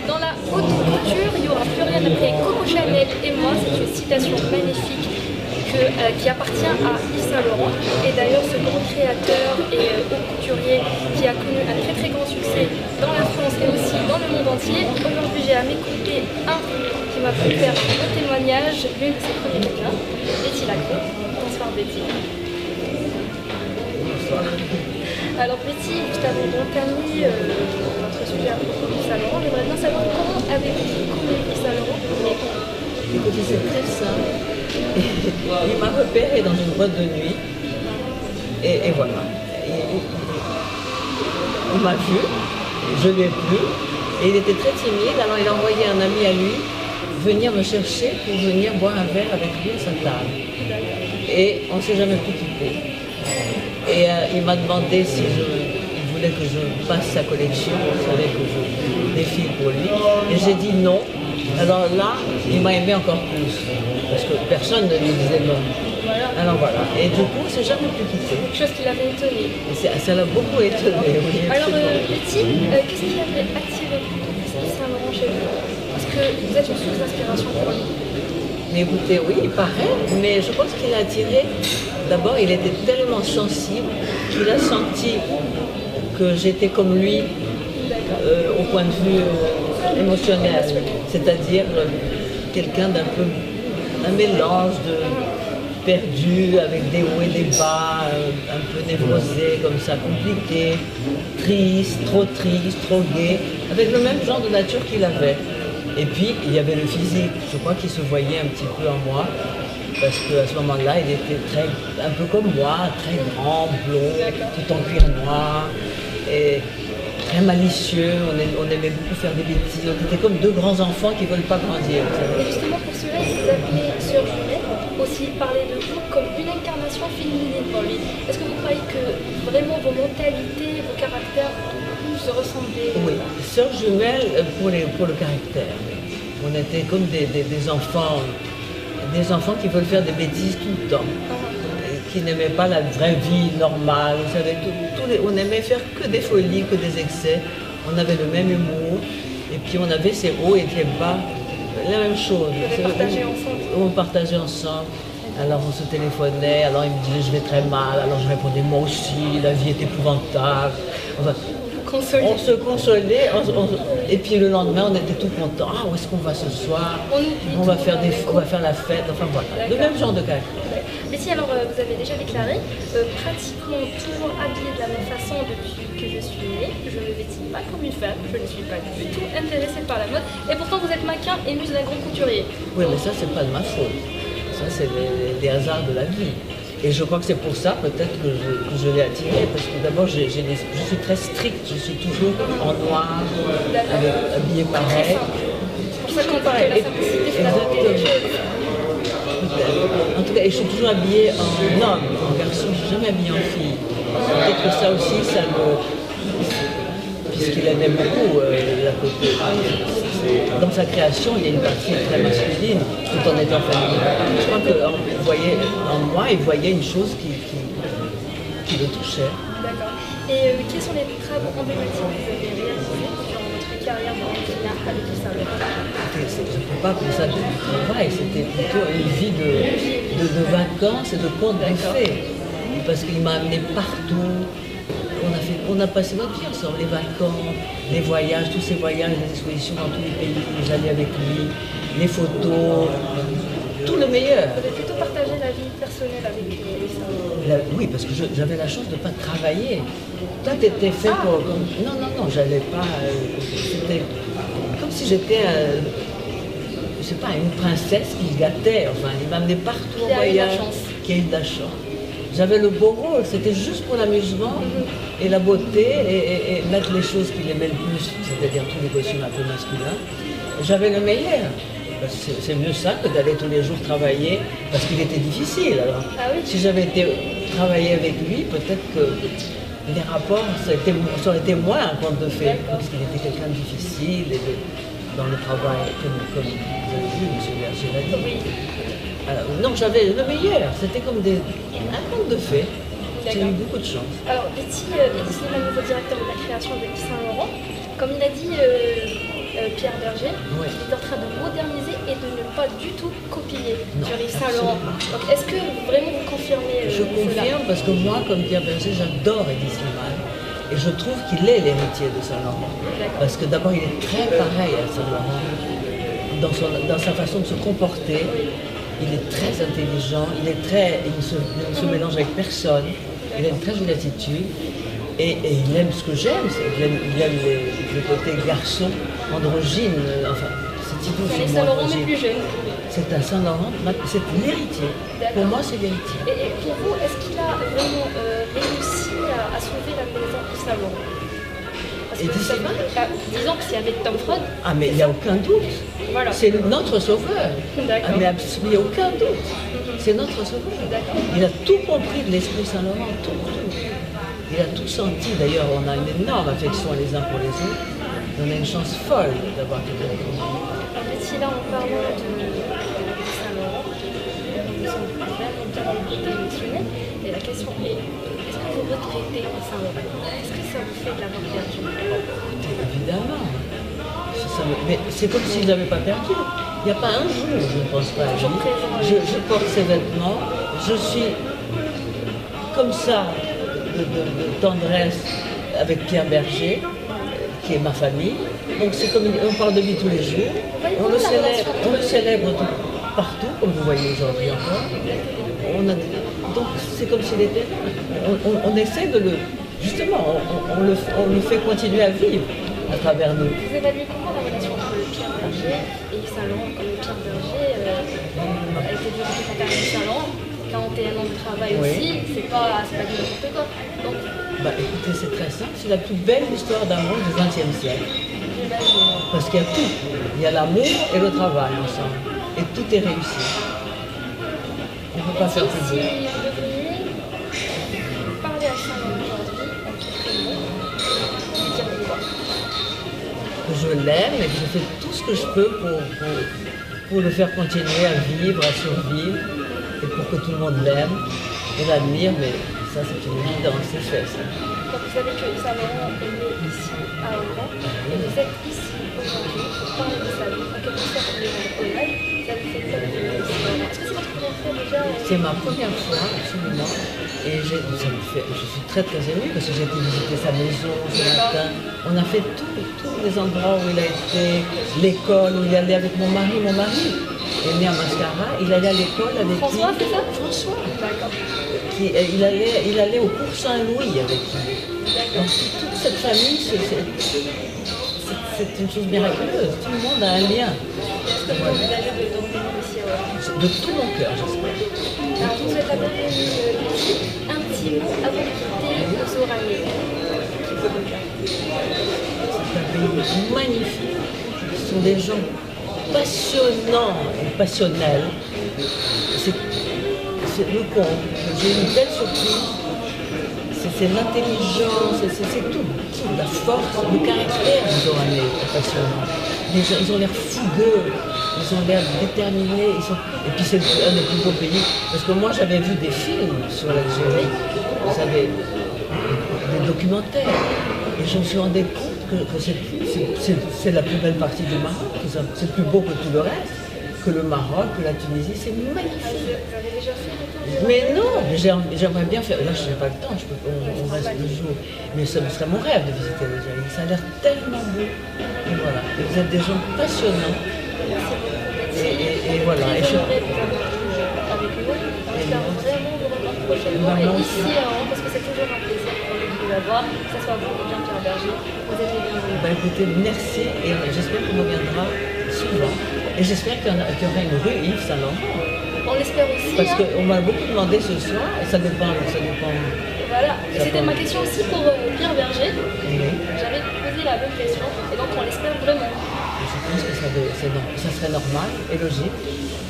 Dans la haute couture, il n'y aura plus rien après Coco Chanel et moi. C'est une citation magnifique qui appartient à Yves Saint Laurent. Et d'ailleurs, ce grand créateur et haut couturier qui a connu un très très grand succès dans la France et aussi dans le monde entier. Aujourd'hui, j'ai à m'écouter un qui m'a fait faire un témoignage, l'une de ses premiers clients, Betty Lacroix. Bonsoir Betty. Bonsoir. Alors Betty, juste avant d'entamer notre sujet à propos d'Yves Saint Laurent, j'aimerais bien savoir comment avez-vous connu Yves Saint Laurent? Écoutez, c'est très simple. Il m'a repéré dans une boîte de nuit. Et voilà. Il m'a vu, je lui ai plu. Et il était très timide, alors il a envoyé un ami à lui venir me chercher pour venir boire un verre avec lui à sa table. Et on ne s'est jamais plus quitté. Et il m'a demandé si il voulait que je passe sa collection, il savait que je défile pour lui. Et j'ai dit non. Alors là, il m'a aimé encore plus, parce que personne ne lui disait non. Alors voilà, et du coup, on ne s'est jamais plus quitté. Quelque chose qui l'avait étonné. Ça l'a beaucoup étonné, oui. Alors Betty, qu'est-ce qui avait attiré Yves Saint Laurent chez vous? Parce que vous êtes une source d'inspiration pour lui. Mais écoutez, oui, il paraît, mais je pense qu'il a attiré. D'abord, il était tellement sensible qu'il a senti que j'étais comme lui au point de vue émotionnel, c'est-à-dire quelqu'un d'un mélange de perdu avec des hauts et des bas, un peu névrosé, comme ça, compliqué, triste, trop gai, avec le même genre de nature qu'il avait. Et puis, il y avait le physique. Je crois qu'il se voyait un petit peu en moi, parce qu'à ce moment-là, il était un peu comme moi, très grand, blond, tout en cuir noir, et très malicieux. On aimait beaucoup faire des bêtises. On était comme deux grands enfants qui ne veulent pas grandir. Et justement, pour cela, vous appelez Sœur Jumelle, aussi parler de vous comme une incarnation féminine pour lui. Est-ce que vous croyez que vraiment vos mentalités, vos caractères se ressemblaient? Oui, Sœur Jumelle pour le caractère. On était comme des enfants qui veulent faire des bêtises tout le temps, qui n'aimaient pas la vraie vie normale. Vous savez, on aimait faire que des folies, que des excès. On avait le même humour, et puis on avait ses hauts et ses bas, la même chose. Vous avez partagé ensemble? On partageait ensemble. Alors on se téléphonait, alors il me disait je vais très mal, alors je répondais moi aussi, la vie est épouvantable. Enfin, on se consolait, et puis le lendemain on était tout contents. Ah, où est-ce qu'on va ce soir? On va faire la fête, enfin voilà, le même genre de caractère. Betty, alors vous avez déjà déclaré, pratiquement toujours habillée de la même façon depuis que je suis née. Je ne me vêtis pas comme une femme, je ne suis pas du tout intéressée par la mode. Et pourtant vous êtes mannequin et muse d'un grand couturier. Oui, mais ça c'est pas de ma faute. Ça c'est les hasards de la vie. Et je crois que c'est pour ça peut-être que je l'ai attiré, parce que d'abord je suis très stricte, je suis toujours en noir, habillée pareil. C'est pour ça qu'on parle de la simplicité, c'est la beauté des choses. En tout cas, et je suis toujours habillée en homme, en garçon, je ne suis jamais habillée en fille. Peut-être que ça aussi, puisqu'il aimait beaucoup la côté. Dans sa création, il y a une partie très masculine, tout en étant féminine. Je crois qu'en moi, il voyait une chose qui le touchait. D'accord. Et quels sont les travaux emblématiques que vous avez réalisés durant votre carrière dans avec Yves Saint Laurent? Je ne peux pas appeler ça du travail, c'était plutôt une vie de vacances et de contes de fées. Parce qu'il m'a amené partout. On a passé notre vie ensemble, les vacances, les voyages, tous ces voyages, les expositions dans tous les pays, j'allais avec lui, les photos, tout le meilleur. Vous avez plutôt partagé la vie personnelle avec Yves Saint Laurent? Oui, parce que j'avais la chance de ne pas travailler. Tout était fait pour... Non, j'allais pas... C'était comme si j'étais... je sais pas, une princesse qui se gâtait. Enfin, il m'amenait partout au voyage. Qui a eu de la chance. J'avais le beau rôle, c'était juste pour l'amusement et la beauté et mettre les choses qu'il aimait le plus, c'est-à-dire tous les costumes un peu masculins. J'avais le meilleur. C'est mieux ça que d'aller tous les jours travailler, parce qu'il était difficile. Alors, si j'avais été travailler avec lui, peut-être que les rapports, ça aurait été moins un conte de fées, parce qu'il était quelqu'un de difficile et dans le travail, comme vous avez vu, M. Berger l'a dit. Non, j'avais le meilleur, c'était comme un conte de fées. J'ai eu beaucoup de chance. Alors, Betty est le nouveau directeur de la création de Yves Saint Laurent. Comme il a dit, Pierre Berger, Oui. qu'il est en train de moderniser et de ne pas du tout copier Non, sur Yves Saint Laurent. absolument. Donc est-ce que vraiment vous confirmez Je confirme parce que moi, comme Pierre Berger, j'adore Eddie Slimane et je trouve qu'il est l'héritier de Saint Laurent. Parce que d'abord, il est très pareil à Saint Laurent dans sa façon de se comporter. Il est très intelligent, il ne se mélange avec personne, il a une très jolie attitude et il aime ce que j'aime, il aime le côté garçon, androgyne, enfin, cette idée C'est un du Saint Laurent mais androgyne. plus jeune. C'est un Saint Laurent, c'est l'héritier. Pour moi, c'est l'héritier. Et pour vous, est-ce qu'il a vraiment réussi à sauver la maison Yves Saint Laurent? Parce Et que Yves ça- Slimane disons que c'est avec Tom Freud. Ah, mais il n'y a aucun doute. Voilà. C'est notre sauveur. D'accord. Ah, mais il n'y a aucun doute. C'est notre sauveur. D'accord. Il a tout compris de l'esprit Saint-Laurent, tout. Il a tout senti. D'ailleurs, on a une énorme affection les uns pour les autres. On a une chance folle d'avoir quelqu'un comme lui. En fait, là, en parlant de Saint-Laurent, nous sommes vraiment bien dans le côté émotionnel. Et la question est, est-ce que vous regrettez Saint-Laurent? Est-ce que ça vous fait de l'avoir perdu? Évidemment. Mais c'est comme si je ne l'avais pas perdu. Il n'y a pas un jour où je ne pense pas à lui. Je porte ses vêtements. Je suis comme ça de tendresse avec Pierre Berger, qui est ma famille. Donc c'est comme on parle de lui tous les jours. On le célèbre partout, comme vous voyez aujourd'hui encore. Donc c'est comme s'il était. On essaie de le. Justement, on le fait continuer à vivre à travers nous. Vous évaluez comment la relation entre Pierre Berger et Yves Saint Laurent? Comme Pierre Berger a été développé par Yves Saint Laurent, 41 ans de travail Oui. aussi, c'est pas du n'importe quoi. Donc, Bah écoutez, c'est très simple, c'est la plus belle histoire d'amour du XXe siècle. j'imagine. Parce qu'il y a tout. Il y a l'amour et le travail ensemble. Et tout est réussi. On ne peut pas faire plus Si beau. vous devriez parler à Saint Laurent aujourd'hui, en quelques mots, lui dire quoi? Que je l'aime et que je fais tout ce que je peux pour le faire continuer à vivre, à survivre, et pour que tout le monde l'aime et l'admire, mais ça c'est une évidence, c'est fait ça. Quand vous savez que Yves Saint Laurent est né ici à Oran, et vous êtes ici aujourd'hui pour parler de sa vie, en quelque sorte de rendre hommage, ça vous fait quoi de venir ici à Oran? Est-ce que c'est votre première fois déjà? C'est ma première fois, absolument, et je suis très très émue parce que j'ai été visiter sa maison ce matin. On a fait tous les endroits où il a été, l'école où il allait avec mon mari. Mon mari est né à Mascara, il allait à l'école avec François, qui? c'est ça? François. D'accord. Il allait au cours Saint-Louis avec lui. Donc toute cette famille, c'est une chose miraculeuse. Tout le monde a un lien. Est-ce que vous envisagez de revenir ici à Oran? De tout mon cœur, j'espère. Alors, vous êtes la bienvenue ici. Un petit mot avant de quitter nos oranais. C'est un pays magnifique. Ce sont des gens passionnants et passionnels. C'est le compte. J'ai eu une belle surprise. C'est l'intelligence, c'est tout. La force, le caractère des Oranais est passionnant. Les gens, ils ont l'air fougueux, ils ont l'air déterminés. Et puis c'est un des plus beaux pays. Parce que moi j'avais vu des films sur l'Algérie, vous savez, des documentaires. Et je me suis rendu compte que c'est la plus belle partie du Maroc. C'est plus beau que tout le reste. Que le Maroc, que la Tunisie, c'est magnifique. Vous avez déjà fait le tour? Mais non, j'aimerais bien faire. Là, je n'ai pas le temps, on reste 2 jours. Mais ça serait mon rêve de visiter l'Algérie. Ça a l'air tellement beau. Et voilà. Et vous êtes des gens passionnants. Et voilà. Et je... avec nous. On espère vraiment vous revoir prochainement. Et ici à Oran, parce que c'est toujours un plaisir pour nous de vous avoir, que ce soit vous ou bien Pierre Berger. Vous êtes les bienvenus. Ben, écoutez, merci. Et j'espère qu'on reviendra souvent. Et j'espère qu'il y aura une rue Yves Saint Laurent. On l'espère aussi. Parce hein. qu'on m'a beaucoup demandé ce soir. Ça dépend. Voilà. Et c'était ma question aussi pour Pierre Berger. Oui. J'avais posé la même question. Et donc on l'espère vraiment. Je pense que ça serait normal et logique,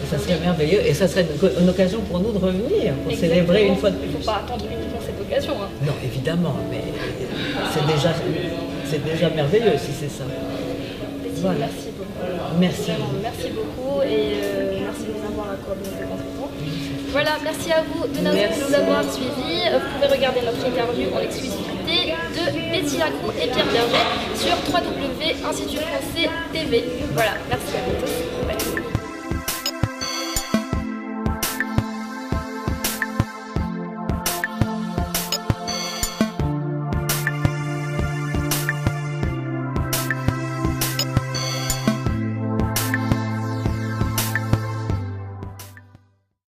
et ça serait merveilleux, et ça serait une occasion pour nous de revenir, pour célébrer une fois de plus. Il ne faut pas attendre uniquement cette occasion. Hein. Non, évidemment, mais c'est déjà merveilleux si c'est ça. Voilà. Merci beaucoup. Merci. Vraiment, merci beaucoup et merci de nous avoir accordé votre temps. Voilà, merci à vous de nous avoir suivis. Vous pouvez regarder notre interview en exclusivité de Betty Lacroix et Pierre Berger sur www.institutfrançais.tv. Voilà, merci.